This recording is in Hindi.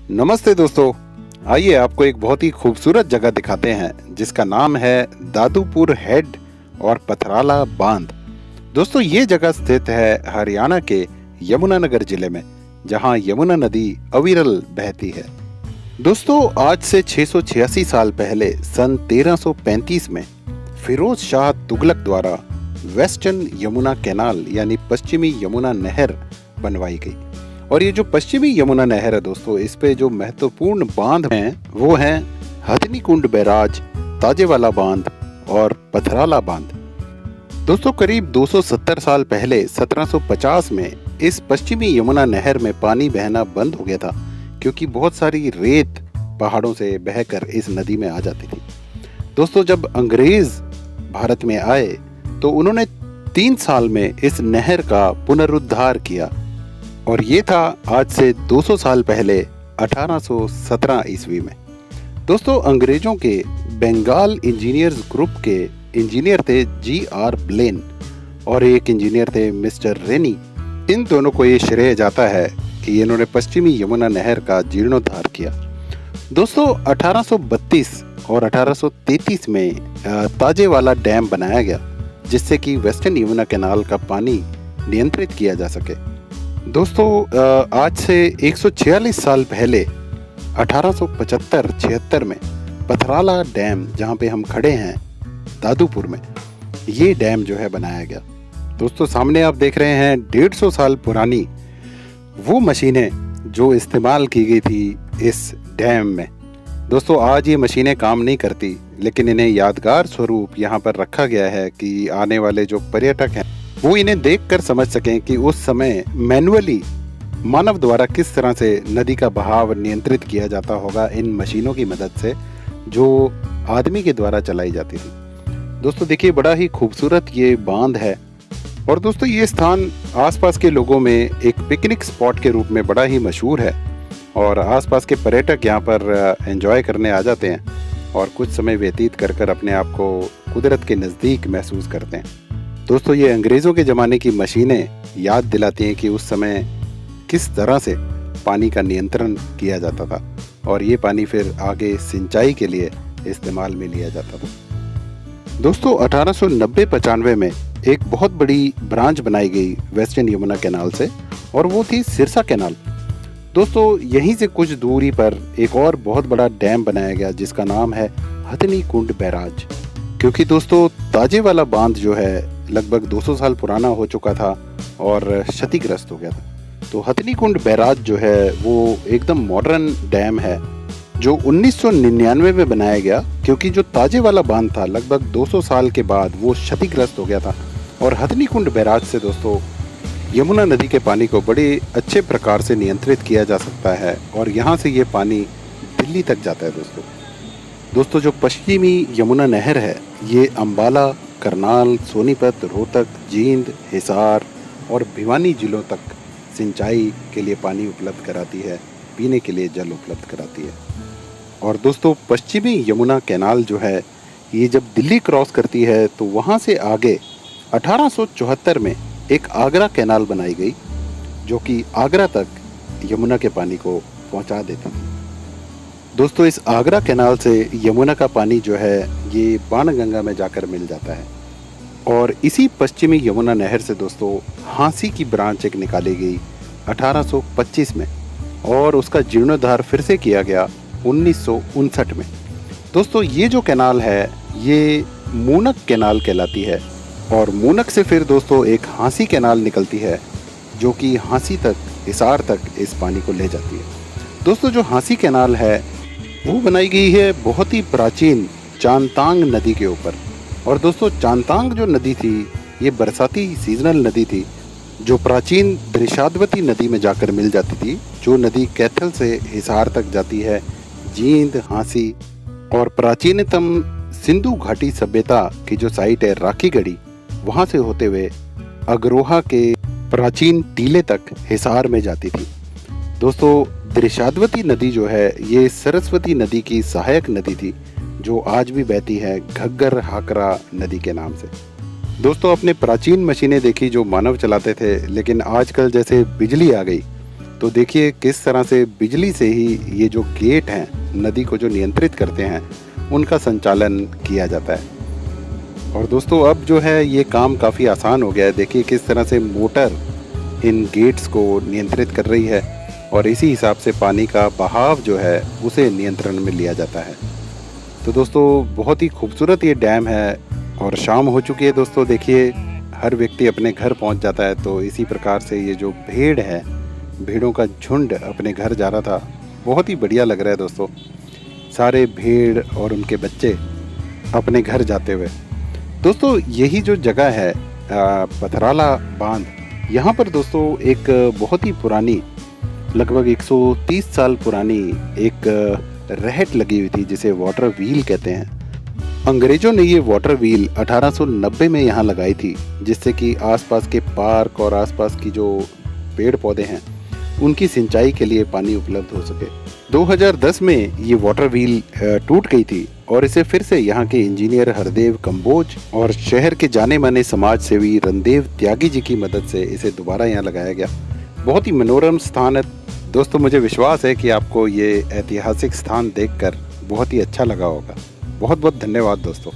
नमस्ते दोस्तों। आइए आपको एक बहुत ही खूबसूरत जगह दिखाते हैं जिसका नाम है दादूपुर हेड और पथराला बांध। दोस्तों ये जगह स्थित है हरियाणा के यमुनानगर जिले में, जहां यमुना नदी अविरल बहती है। दोस्तों आज से 686 साल पहले सन 1335 में फिरोज शाह तुगलक द्वारा वेस्टर्न यमुना कैनाल यानी पश्चिमी यमुना नहर बनवाई गई। और ये जो पश्चिमी यमुना नहर है दोस्तों, इस पे जो महत्वपूर्ण बांध हैं वो हैं हथनी कुंड बैराज, ताजेवाला बांध और पथराला बांध। दोस्तों करीब 270 साल पहले 1750 में इस पश्चिमी यमुना नहर में पानी बहना बंद हो गया था, क्योंकि बहुत सारी रेत पहाड़ों से बहकर इस नदी में आ जाती थी। दोस्तों जब अंग्रेज भारत में आए तो उन्होंने 3 साल में इस नहर का पुनरुद्धार किया, और ये था आज से 200 साल पहले 1817 ईस्वी में। दोस्तों अंग्रेजों के बंगाल इंजीनियर्स ग्रुप के इंजीनियर थे G.R. ब्लेन और एक इंजीनियर थे मिस्टर रेनी। इन दोनों को ये श्रेय जाता है कि इन्होंने पश्चिमी यमुना नहर का जीर्णोद्धार किया। दोस्तों 1832 और 1833 में ताजेवाला डैम बनाया गया, जिससे कि वेस्टर्न यमुना कैनाल का पानी नियंत्रित किया जा सके। दोस्तों आज से 146 साल पहले 1875-76 में पथराला डैम, जहाँ पे हम खड़े हैं दादूपुर में, ये डैम जो है बनाया गया। दोस्तों सामने आप देख रहे हैं 150 साल पुरानी वो मशीनें जो इस्तेमाल की गई थी इस डैम में। दोस्तों आज ये मशीनें काम नहीं करती, लेकिन इन्हें यादगार स्वरूप यहाँ पर रखा गया है कि आने वाले जो पर्यटक हैं वो इन्हें देखकर समझ सकें कि उस समय मैनुअली मानव द्वारा किस तरह से नदी का बहाव नियंत्रित किया जाता होगा इन मशीनों की मदद से, जो आदमी के द्वारा चलाई जाती थी। दोस्तों देखिए बड़ा ही खूबसूरत ये बांध है, और दोस्तों ये स्थान आसपास के लोगों में एक पिकनिक स्पॉट के रूप में बड़ा ही मशहूर है, और आसपास के पर्यटक यहाँ पर एंजॉय करने आ जाते हैं और कुछ समय व्यतीत कर कर अपने आप को कुदरत के नज़दीक महसूस करते हैं। दोस्तों ये अंग्रेज़ों के ज़माने की मशीनें याद दिलाती हैं कि उस समय किस तरह से पानी का नियंत्रण किया जाता था, और ये पानी फिर आगे सिंचाई के लिए इस्तेमाल में लिया जाता था। दोस्तों 1890-95 में एक बहुत बड़ी ब्रांच बनाई गई वेस्टर्न यमुना कैनाल से, और वो थी सिरसा कैनाल। दोस्तों यहीं से कुछ दूरी पर एक और बहुत बड़ा डैम बनाया गया जिसका नाम है हथनी कुंड बैराज, क्योंकि दोस्तों ताजेवाला बांध जो है लगभग 200 साल पुराना हो चुका था और क्षतिग्रस्त हो गया था। तो हथनी कुंड बैराज जो है वो एकदम मॉडर्न डैम है जो 1999 में बनाया गया, क्योंकि जो ताजेवाला बांध था लगभग 200 साल के बाद वो क्षतिग्रस्त हो गया था। और हथनी कुंड बैराज से दोस्तों यमुना नदी के पानी को बड़े अच्छे प्रकार से नियंत्रित किया जा सकता है, और यहाँ से ये पानी दिल्ली तक जाता है। दोस्तों जो पश्चिमी यमुना नहर है ये अम्बाला, करनाल, सोनीपत, रोहतक, जींद, हिसार और भिवानी जिलों तक सिंचाई के लिए पानी उपलब्ध कराती है, पीने के लिए जल उपलब्ध कराती है। और दोस्तों पश्चिमी यमुना कैनाल जो है ये जब दिल्ली क्रॉस करती है तो वहाँ से आगे 1874 में एक आगरा कैनाल बनाई गई, जो कि आगरा तक यमुना के पानी को पहुँचा देती थी। दोस्तों इस आगरा कैनाल से यमुना का पानी जो है ये बाणगंगा में जाकर मिल जाता है, और इसी पश्चिमी यमुना नहर से दोस्तों हांसी की ब्रांच एक निकाली गई 1825 में, और उसका जीर्णोद्धार फिर से किया गया 1959 में। दोस्तों ये जो कैनाल है ये मूनक कैनाल कहलाती है, और मूनक से फिर दोस्तों एक हांसी कैनाल निकलती है जो कि हांसी तक, हिसार तक इस पानी को ले जाती है। दोस्तों जो हांसी कैनाल है वो बनाई गई है बहुत ही प्राचीन चांगतांग नदी के ऊपर। और दोस्तों चांगतांग जो नदी थी ये बरसाती सीजनल नदी थी, जो प्राचीन दृशाद्वती नदी में जाकर मिल जाती थी, जो नदी कैथल से हिसार तक जाती है, जींद, हांसी और प्राचीनतम सिंधु घाटी सभ्यता की जो साइट है राखीगढ़ी, वहाँ से होते हुए अग्रोहा के प्राचीन टीले तक हिसार में जाती थी। दोस्तों दृशाद्वती नदी जो है ये सरस्वती नदी की सहायक नदी थी, जो आज भी बहती है घग्गर हाकरा नदी के नाम से। दोस्तों अपने प्राचीन मशीनें देखी जो मानव चलाते थे, लेकिन आजकल जैसे बिजली आ गई तो देखिए किस तरह से बिजली से ही ये जो गेट हैं नदी को जो नियंत्रित करते हैं उनका संचालन किया जाता है। और दोस्तों अब जो है ये काम काफ़ी आसान हो गया है। देखिए किस तरह से मोटर इन गेट्स को नियंत्रित कर रही है और इसी हिसाब से पानी का बहाव जो है उसे नियंत्रण में लिया जाता है। तो दोस्तों बहुत ही खूबसूरत ये डैम है और शाम हो चुकी है दोस्तों। देखिए हर व्यक्ति अपने घर पहुंच जाता है। तो इसी प्रकार से ये जो भेड़ है, भेड़ों का झुंड अपने घर जा रहा था। बहुत ही बढ़िया लग रहा है दोस्तों, सारे भेड़ और उनके बच्चे अपने घर जाते हुए। दोस्तों यही जो जगह है पथराला बांध, यहाँ पर दोस्तों एक बहुत ही पुरानी, लगभग 130 साल पुरानी एक रहट लगी हुई थी जिसे वाटर व्हील कहते हैं। अंग्रेजों ने ये वाटर व्हील 1890 में यहाँ लगाई थी, जिससे कि आसपास के पार्क और आसपास की जो पेड़ पौधे हैं उनकी सिंचाई के लिए पानी उपलब्ध हो सके। 2010 में ये वाटर व्हील टूट गई थी और इसे फिर से यहाँ के इंजीनियर हरदेव कंबोज और शहर के जाने माने समाज सेवी रणदेव त्यागी जी की मदद से इसे दोबारा यहाँ लगाया गया। बहुत ही मनोरम स्थान है दोस्तों। मुझे विश्वास है कि आपको ये ऐतिहासिक स्थान देखकर बहुत ही अच्छा लगा होगा। बहुत बहुत धन्यवाद दोस्तों।